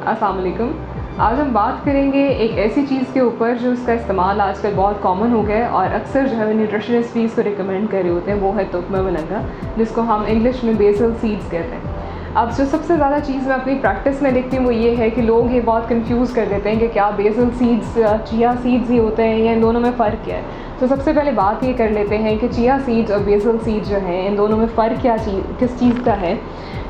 अस्सलाम वालेकुम। आज हम बात करेंगे एक ऐसी चीज़ के ऊपर जो इसका इस्तेमाल आजकल बहुत कॉमन हो गया है और अक्सर जो है न्यूट्रिशनिस्ट भी इसको रिकमेंड कर रहे होते हैं, वो है तुख्म मलंगा, जिसको हम इंग्लिश में बेसल सीड्स कहते हैं। अब जो सबसे ज़्यादा चीज़ मैं अपनी प्रैक्टिस में देखती हूँ वो ये है कि लोग ये बहुत कंफ्यूज कर देते हैं कि क्या बेसल सीड्स चिया सीड्स ही होते हैं या इन दोनों में फ़र्क क्या है। तो सबसे पहले बात ये कर लेते हैं कि चिया सीड्स और बेसल सीड्स जो हैं इन दोनों में फ़र्क किस चीज़ का है।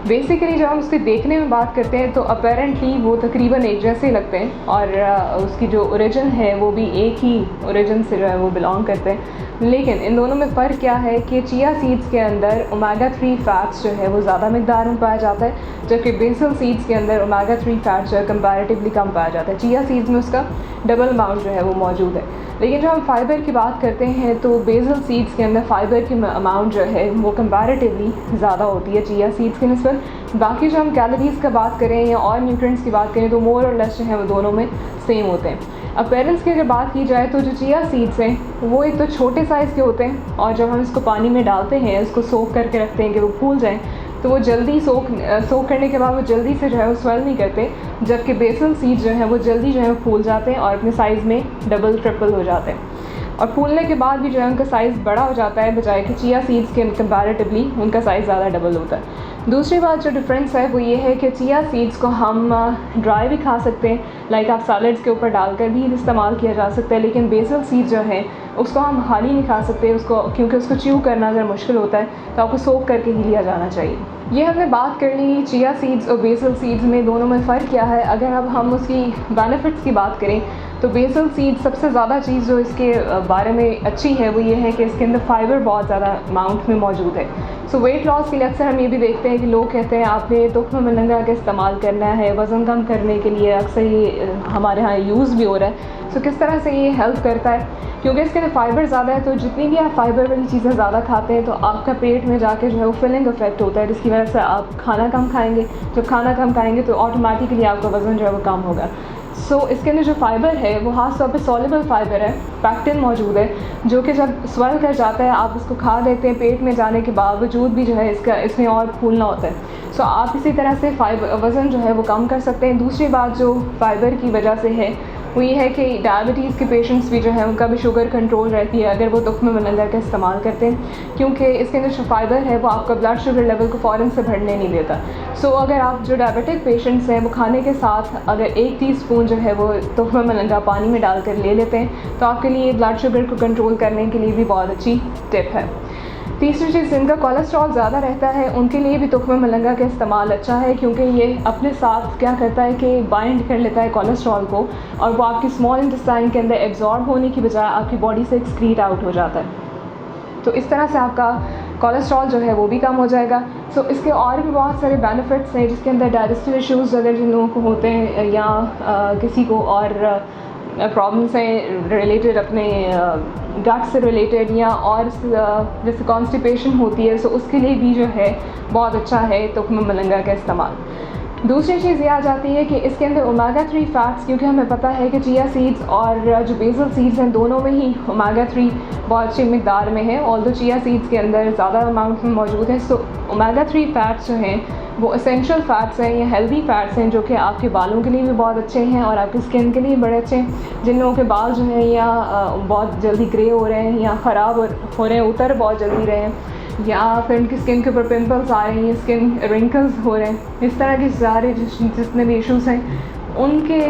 बेसिकली जब हम उसके देखने में बात करते हैं तो अपेरेंटली वो तकरीबन एक जैसे लगते हैं और उसकी जो ओरिजिन है वो भी एक ही ओरिजिन से जो है वो बिलोंग करते हैं। लेकिन इन दोनों में फ़र्क क्या है कि चिया सीड्स के अंदर ओमेगा 3 फैट्स जो है वो ज़्यादा मिकदार में पाया जाता है, जबकि बेसल सीड्स के अंदर ओमेगा 3 फैट्स जो है कंपैरेटिवली कम पाया जाता है। चिया सीड्स में उसका डबल अमाउंट जो है वो मौजूद है। लेकिन जब हम फ़ाइबर की बात करते हैं तो बेसल सीड्स के अंदर फ़ाइबर की अमाउंट जो है वो कंपैरेटिवली ज़्यादा होती है चिया सीड्स की निस्बत। बाकी जो हम कैलोरीज़ का बात करें या और न्यूट्रिएंट्स की बात करें तो मोर और लेस जो है वो दोनों में सेम होते हैं। अपीयरेंस की अगर बात की जाए तो जो चिया सीड्स हैं वो एक तो छोटे साइज़ के होते हैं और जब हम इसको पानी में डालते हैं, इसको सोख करके रखते हैं कि वो फूल जाएँ, तो वो जल्दी सोख करने के बाद वो जल्दी से जो है वो स्वेल नहीं करते, जबकि बेसल सीड्स जो हैं वो जल्दी जो है वो फूल जाते हैं और अपने साइज़ में डबल ट्रिपल हो जाते हैं और फूलने के बाद भी जो है उनका साइज़ बड़ा हो जाता है, बजाय कि चिया सीड्स के कंपैरेटिवली उनका साइज़ ज़्यादा डबल होता है। दूसरी बात जो डिफरेंस है वो ये है कि चिया सीड्स को हम ड्राई भी खा सकते हैं, लाइक आप सैलड्स के ऊपर डालकर भी इस्तेमाल किया जा सकता है, लेकिन बेसल सीड्स जो है उसको हम खाली नहीं खा सकते उसको, क्योंकि उसको च्यू करना अगर मुश्किल होता है तो आपको सोख करके ही लिया जाना चाहिए। ये हमने बात कर ली चिया सीड्स और बेसल सीड्स में दोनों में फ़र्क क्या है। अगर अब हम उसकी बेनिफिट्स की बात करें तो बेसल सीड्स सबसे ज़्यादा चीज़ जो इसके बारे में अच्छी है वो ये है कि इसके अंदर फ़ाइबर बहुत ज़्यादा अमाउंट में मौजूद है। सो वेट लॉस के लिए अक्सर हम ये भी देखते हैं कि लोग कहते हैं आपने तुख्म मलंगा का इस्तेमाल करना है वज़न कम करने के लिए, अक्सर ये हमारे यहाँ यूज़ भी हो रहा है। सो किस तरह से ये हेल्प करता है, क्योंकि इसके अंदर फ़ाइबर ज़्यादा है, तो जितनी भी आप फ़ाइबर वाली चीज़ें ज़्यादा खाते हैं तो आपका पेट में जाके जो है वो फिलिंग इफेक्ट होता है, जिसकी वजह से आप खाना कम खाएंगे। जब खाना कम खाएंगे तो ऑटोमेटिकली आपका वज़न जो है वो कम होगा। सो इसके अंदर जो फ़ाइबर है वो ख़ास तौर पे सॉल्युबल फ़ाइबर है, पैक्टिन मौजूद है, जो कि जब स्वेल कर जाता है आप इसको खा लेते हैं, पेट में जाने के बावजूद भी जो है इसमें और फूलना होता है। सो आप इसी तरह से वज़न जो है वो कम कर सकते हैं। दूसरी बात जो फ़ाइबर की वजह से है वो ये है कि डायबिटीज़ के पेशेंट्स भी जो है उनका भी शुगर कंट्रोल रहती है अगर वो तुख्म मलंगा का इस्तेमाल करते हैं, क्योंकि इसके अंदर जो फ़ाइबर है वो आपका ब्लड शुगर लेवल को फ़ौरन से बढ़ने नहीं देता। सो अगर आप जो डायबिटिक पेशेंट्स हैं वो खाने के साथ अगर 1 टीस्पून जो है वो तुख्म मलंगा पानी में डालकर ले लेते हैं तो आपके लिए ब्लड शुगर को कंट्रोल करने के लिए भी बहुत अच्छी टिप है। तीसरी चीज़, जिनका कोलेस्ट्रॉल ज़्यादा रहता है उनके लिए भी तुख्म मलंगा का इस्तेमाल अच्छा है, क्योंकि ये अपने साथ क्या करता है कि बाइंड कर लेता है कोलेस्ट्रॉल को और वो आपकी स्मॉल इंटेस्टाइन के अंदर एब्जॉर्ब होने की बजाय आपकी बॉडी से एक्सक्रीट आउट हो जाता है। तो इस तरह से आपका कोलेस्ट्रॉल जो है वो भी कम हो जाएगा। सो इसके और भी बहुत सारे बेनिफिट्स हैं, जिसके अंदर डाइजेस्टिव इश्यूज़ अगर जिन लोगों को होते हैं या किसी को और प्रॉब्लम्स हैं रिलेटेड अपने गट से रिलेटेड या और जैसे कॉन्स्टिपेशन होती है, सो उसके लिए भी जो है बहुत अच्छा है तुख्म मलंगा का इस्तेमाल। दूसरी चीज़ ये आ जाती है कि इसके अंदर ओमेगा 3 फैट्स, क्योंकि हमें पता है कि चिया सीड्स और जो बेसल सीड्स हैं दोनों में ही ओमेगा 3 बहुत अच्छी मिकदार में है, ऑल्दो चिया सीड्स के अंदर ज़्यादा अमाउंट में मौजूद है। सो ओमेगा 3 फैट्स जो हैं वो एसेंशियल फ़ैट्स हैं या हेल्दी फ़ैट्स हैं, जो कि आपके बालों के लिए भी बहुत अच्छे हैं और आपकी स्किन के लिए बड़े अच्छे हैं। जिन लोगों के बाल जो हैं या बहुत जल्दी ग्रे हो रहे हैं या ख़राब हो रहे हैं, उतर बहुत जल्दी रहे हैं, या फिर उनकी स्किन के ऊपर पिंपल्स आ रहे हैं, स्किन रिंकल्स हो रहे हैं, इस तरह के सारे जितने भी इश्यूज़ हैं उनके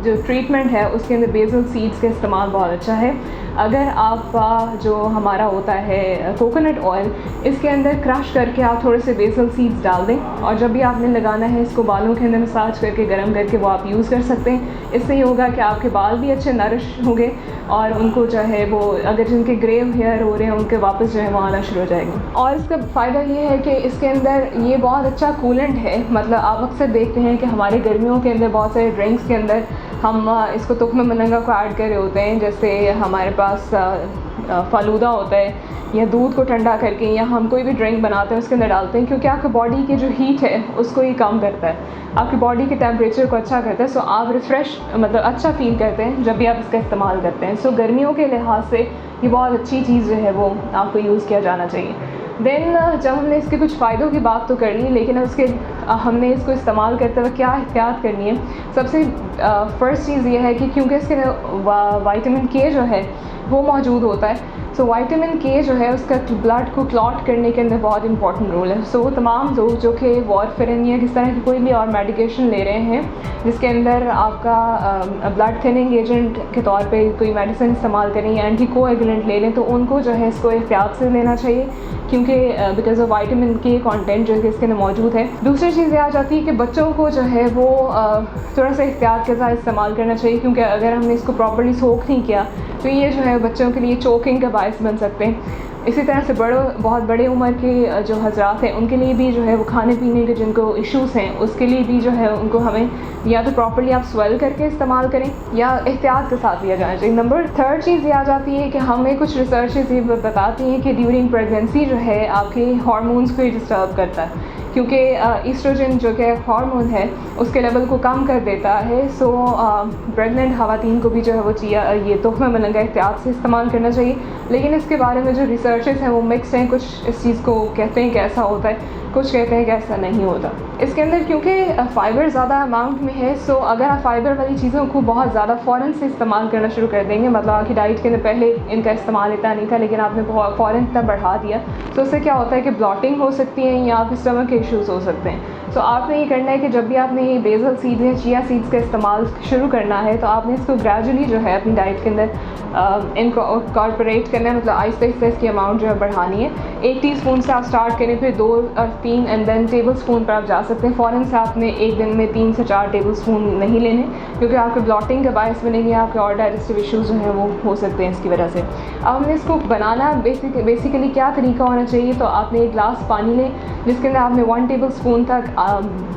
जो ट्रीटमेंट है उसके अंदर बेसल सीड्स का इस्तेमाल बहुत अच्छा है। अगर आप जो हमारा होता है कोकोनट ऑयल, इसके अंदर क्रश करके आप थोड़े से बेसल सीड्स डाल दें और जब भी आपने लगाना है इसको बालों के अंदर मसाज करके गर्म करके वो आप यूज़ कर सकते हैं। इससे ये होगा कि आपके बाल भी अच्छे नरिश होंगे और उनको जो है वो अगर जिनके ग्रे हेयर हो रहे हैं उनके वापस जो है वो आना शुरू हो जाएंगे। और इसका फ़ायदा ये है कि इसके अंदर ये बहुत अच्छा कूलेंट है, मतलब आप अक्सर देखते हैं कि हमारे गर्मियों के अंदर बहुत सारे ड्रिंक्स के अंदर हम इसको तुख्म मलंगा को ऐड कर रहे होते हैं, जैसे हमारे पास फ़ालूदा होता है या दूध को ठंडा करके या हम कोई भी ड्रिंक बनाते हैं उसके अंदर डालते हैं, क्योंकि आपकी बॉडी की जो हीट है उसको ये कम करता है, आपकी बॉडी के टेम्परेचर को अच्छा करता है। सो आप रिफ़्रेश मतलब अच्छा फ़ील करते हैं जब भी आप इसका इस्तेमाल करते हैं। सो गर्मियों के लिहाज से ये बहुत अच्छी चीज़ जो है वो आपको यूज़ किया जाना चाहिए। देन जब हमने इसके कुछ फ़ायदों की बात तो कर ली, लेकिन उसके हमने इसको इस्तेमाल करते हुए क्या एहतियात करनी है। सबसे फ़र्स्ट चीज़ ये है कि क्योंकि इसके अंदर विटामिन के जो है वो मौजूद होता है, सो विटामिन के जो है उसका ब्लड को क्लॉट करने के अंदर बहुत इंपॉर्टेंट रोल है। सो तमाम लोग जो कि वारफेरिन या किस तरह की कोई भी और मेडिकेशन ले रहे हैं जिसके अंदर आपका ब्लड थिनिंग एजेंट के तौर पे कोई मेडिसिन इस्तेमाल करें या एंटी कोएगुलेंट ले लें, तो उनको जो है इसको एहतियात से लेना चाहिए क्योंकि बिकॉज ऑफ विटामिन के कंटेंट जो है इसके अंदर मौजूद है। दूसरी चीज़ ये आ जाती है कि बच्चों को जो है वो थोड़ा सा एहतियात के साथ इस्तेमाल करना चाहिए, क्योंकि अगर हमने इसको प्रॉपर्ली सोख नहीं किया तो ये जो है बच्चों के लिए चोकिंग का बायस बन सकते हैं। इसी तरह से बहुत बड़े उम्र के जो हजरात हैं उनके लिए भी जो है वो खाने पीने के जिनको इश्यूज़ हैं उसके लिए भी जो है उनको हमें या तो प्रॉपर्ली आप स्वेल करके इस्तेमाल करें या एहतियात के साथ लिया जाना चाहिए। नंबर थर्ड चीज़ ये आ जाती है कि हमें कुछ रिसर्चेस ये बताती हैं कि ड्यूरिंग प्रेगनेंसी जो है आपके हार्मोन्स को डिस्टर्ब करता है, क्योंकि ईस्ट्रोजन जो कि हार्मोन है उसके लेवल को कम कर देता है। सो प्रेग्नेंट ख़वातीन को भी जो है वो ये तोहफ़ा मिलंगा एहतियात से इस्तेमाल करना चाहिए। लेकिन इसके बारे में जो रिसर्चेस हैं वो मिक्स हैं, कुछ इस चीज़ को कहते हैं कि ऐसा होता है, कुछ कहते हैं कि ऐसा नहीं होता। इसके अंदर क्योंकि फ़ाइबर ज़्यादा अमाउंट में है, सो अगर आप फ़ाइबर वाली चीज़ों को बहुत ज़्यादा फ़ौरन से इस्तेमाल करना शुरू कर देंगे, मतलब आपकी डाइट के अंदर पहले इनका इस्तेमाल इतना नहीं था लेकिन आपने फ़ौरन इतना बढ़ा दिया, तो उससे क्या होता है कि ब्लॉटिंग हो सकती है या आपके स्टमक के इश्यूज़ हो सकते हैं। सो आपने ये करना है कि जब भी आपने ये बेसल सीड्स या चिया सीड्स का इस्तेमाल शुरू करना है तो आपने इसको ग्रेजुअली जो है अपनी डाइट के अंदर इनकॉर्पोरेट करना है, मतलब आहिस्ता आहिस्ता इसकी अमाउंट जो है बढ़ानी है। 1 टीस्पून से आप स्टार्ट करें, फिर 2 और 3 एंड देन टेबल स्पून पर आप जा सकते हैं। फ़ौरन से आपने एक दिन में 3 से 4 टेबल स्पून नहीं लेने, क्योंकि आपके ब्लॉटिंग का बायस बनेंगे, आपके और डाइजेस्टिव इश्यूज़ जो हैं वो हो सकते हैं इसकी वजह से। अब हमने इसको बनाना बेसिकली क्या तरीका होना चाहिए, तो आपने एक गिलास पानी लें जिसके अंदर आपने 1 टेबल स्पून तक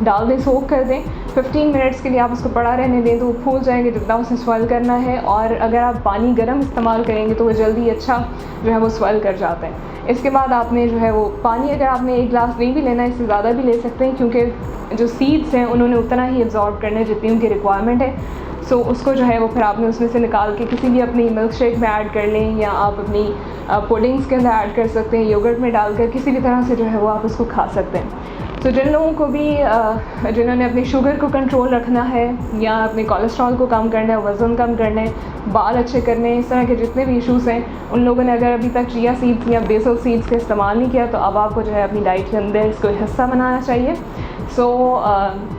डाल दें, सोक कर दें। 15 मिनट्स के लिए आप उसको पड़ा रहने दें तो वो फूल जाएंगे जितना उसे स्वेल करना है, और अगर आप पानी गर्म इस्तेमाल करेंगे तो वो जल्दी अच्छा जो है वो स्वेल कर जाता है। इसके बाद आपने जो है वो पानी, अगर आपने 1 गिलास नहीं भी लेना है, इससे ज़्यादा भी ले सकते हैं, क्योंकि जो सीड्स हैं उन्होंने उतना ही एब्जॉर्ब करना है जितनी उनकी रिक्वायरमेंट है। सो उसको जो है वो फिर आपने उसमें से निकाल के किसी भी अपनी मिल्क शेक में ऐड कर लें, या आप अपनी पुडिंग्स के अंदर ऐड कर सकते हैं, योगर्ट में डालकर किसी भी तरह से जो है वो आप उसको खा सकते हैं। तो जिन लोगों को भी जिन्होंने अपनी शुगर को कंट्रोल रखना है या अपने कोलेस्ट्रॉल को कम करना है, वज़न कम करना है, बाल अच्छे करने हैं, इस तरह के जितने भी इश्यूज़ हैं, उन लोगों ने अगर अभी तक चिया सीड्स या बेसल सीड्स का इस्तेमाल नहीं किया तो अब आपको जो है अपनी डाइट के अंदर इसको हिस्सा बनाना चाहिए। सो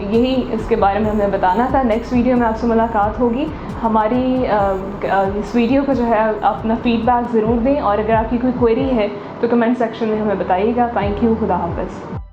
यही इसके बारे में हमें बताना था। नेक्स्ट वीडियो में आपसे मुलाकात होगी। हमारी इस वीडियो को जो है अपना फ़ीडबैक ज़रूर दें, और अगर आपकी कोई क्वेरी है तो कमेंट सेक्शन में हमें बताइएगा। Thank you. खुदा हाफ़िज़।